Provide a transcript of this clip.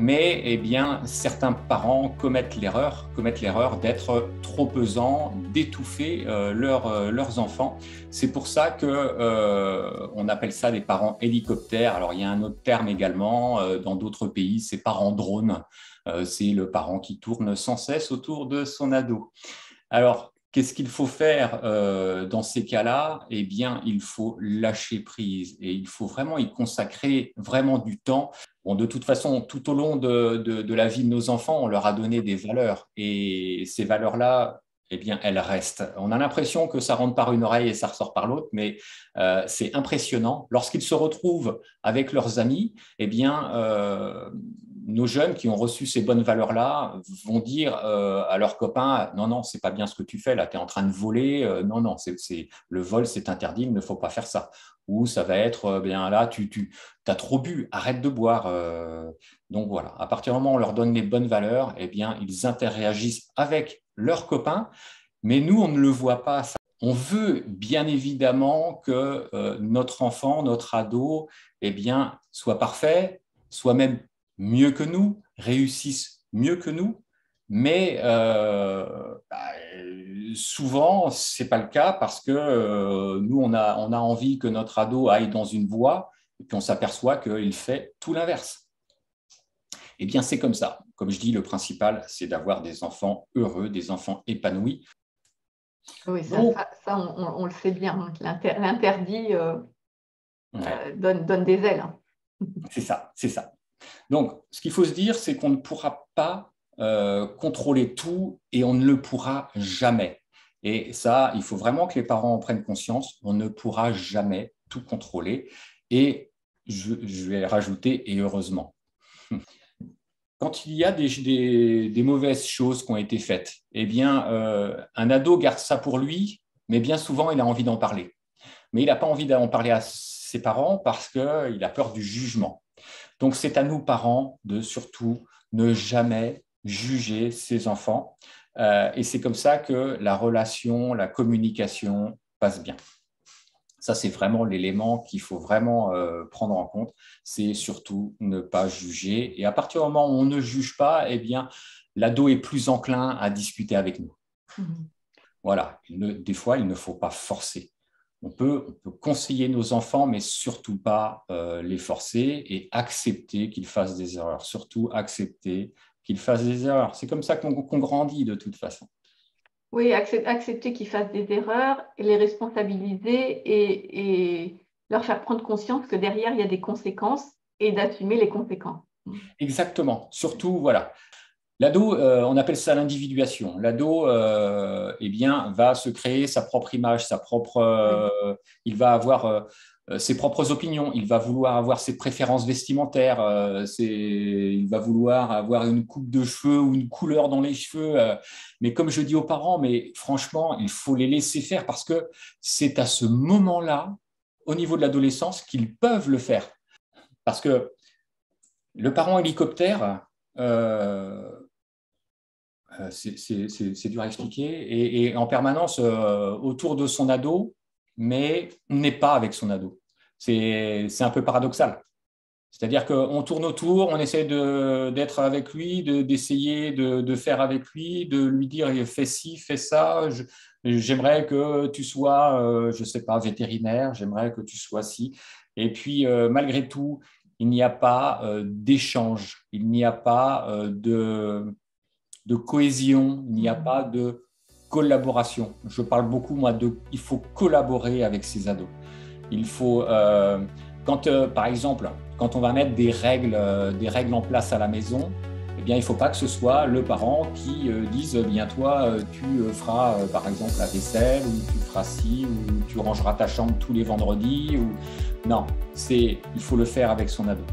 Mais eh bien, certains parents commettent l'erreur d'être trop pesants, d'étouffer leurs enfants. C'est pour ça que on appelle ça des parents hélicoptères. Alors, il y a un autre terme également dans d'autres pays, c'est parents drones. C'est le parent qui tourne sans cesse autour de son ado. Alors, qu'est-ce qu'il faut faire dans ces cas-là? Eh bien, il faut lâcher prise et il faut vraiment y consacrer vraiment du temps. Bon, de toute façon, tout au long de la vie de nos enfants, on leur a donné des valeurs et ces valeurs-là, eh bien, elles restent. On a l'impression que ça rentre par une oreille et ça ressort par l'autre, mais c'est impressionnant. Lorsqu'ils se retrouvent avec leurs amis, eh bien, nos jeunes qui ont reçu ces bonnes valeurs-là vont dire à leurs copains « Non, non, c'est pas bien ce que tu fais, là, tu es en train de voler. Non, non, le vol, c'est interdit, il ne faut pas faire ça. » Ou ça va être « Bien là, tu as trop bu, arrête de boire. » Donc voilà, à partir du moment où on leur donne les bonnes valeurs, eh bien, ils interagissent avec leurs copains, mais nous, on ne le voit pas. Ça. On veut bien évidemment que notre enfant, notre ado, eh bien, soit parfait, soit même mieux que nous, réussissent mieux que nous, mais souvent, ce n'est pas le cas parce que nous, on a envie que notre ado aille dans une voie et puis on s'aperçoit qu'il fait tout l'inverse. Eh bien, c'est comme ça. Comme je dis, le principal, c'est d'avoir des enfants heureux, des enfants épanouis. Oui, on le sait bien. Hein, l'interdit donne des ailes. Hein. C'est ça, c'est ça. Donc, ce qu'il faut se dire, c'est qu'on ne pourra pas contrôler tout et on ne le pourra jamais. Et ça, il faut vraiment que les parents en prennent conscience. On ne pourra jamais tout contrôler. Et je vais rajouter « et heureusement ». Quand il y a des mauvaises choses qui ont été faites, eh bien, un ado garde ça pour lui, mais bien souvent, il a envie d'en parler. Mais il n'a pas envie d'en parler à ses parents parce qu'il a peur du jugement. Donc, c'est à nous, parents, de surtout ne jamais juger ses enfants. Et c'est comme ça que la relation, la communication passe bien. Ça, c'est vraiment l'élément qu'il faut vraiment prendre en compte. C'est surtout ne pas juger. Et à partir du moment où on ne juge pas, eh bien, l'ado est plus enclin à discuter avec nous. Voilà. Des fois, il ne faut pas forcer. On peut conseiller nos enfants, mais surtout pas les forcer et accepter qu'ils fassent des erreurs. Surtout accepter qu'ils fassent des erreurs. C'est comme ça qu'on grandit de toute façon. Oui, accepter qu'ils fassent des erreurs et les responsabiliser et leur faire prendre conscience que derrière, il y a des conséquences et d'assumer les conséquences. Exactement. Surtout, voilà. L'ado, on appelle ça l'individuation. L'ado, eh bien, va se créer sa propre image, il va avoir ses propres opinions, il va vouloir avoir ses préférences vestimentaires, il va vouloir avoir une coupe de cheveux ou une couleur dans les cheveux. Mais comme je dis aux parents, mais franchement, il faut les laisser faire parce que c'est à ce moment-là, au niveau de l'adolescence, qu'ils peuvent le faire. Parce que le parent hélicoptère, c'est dur à expliquer, et en permanence autour de son ado, mais n'est pas avec son ado. C'est un peu paradoxal. C'est-à-dire qu'on tourne autour, on essaie d'être avec lui, d'essayer de faire avec lui, de lui dire « fais ci, fais ça, j'aimerais que tu sois, je ne sais pas, vétérinaire, j'aimerais que tu sois ci ». Et puis, malgré tout, il n'y a pas d'échange, il n'y a pas de cohésion, il n'y a pas de collaboration. Je parle beaucoup, moi, il faut collaborer avec ses ados. Il faut, par exemple, quand on va mettre des règles en place à la maison, eh bien, il ne faut pas que ce soit le parent qui dise « bien toi, tu feras par exemple la vaisselle, ou tu feras ci, ou tu rangeras ta chambre tous les vendredis ». Non, il faut le faire avec son ado.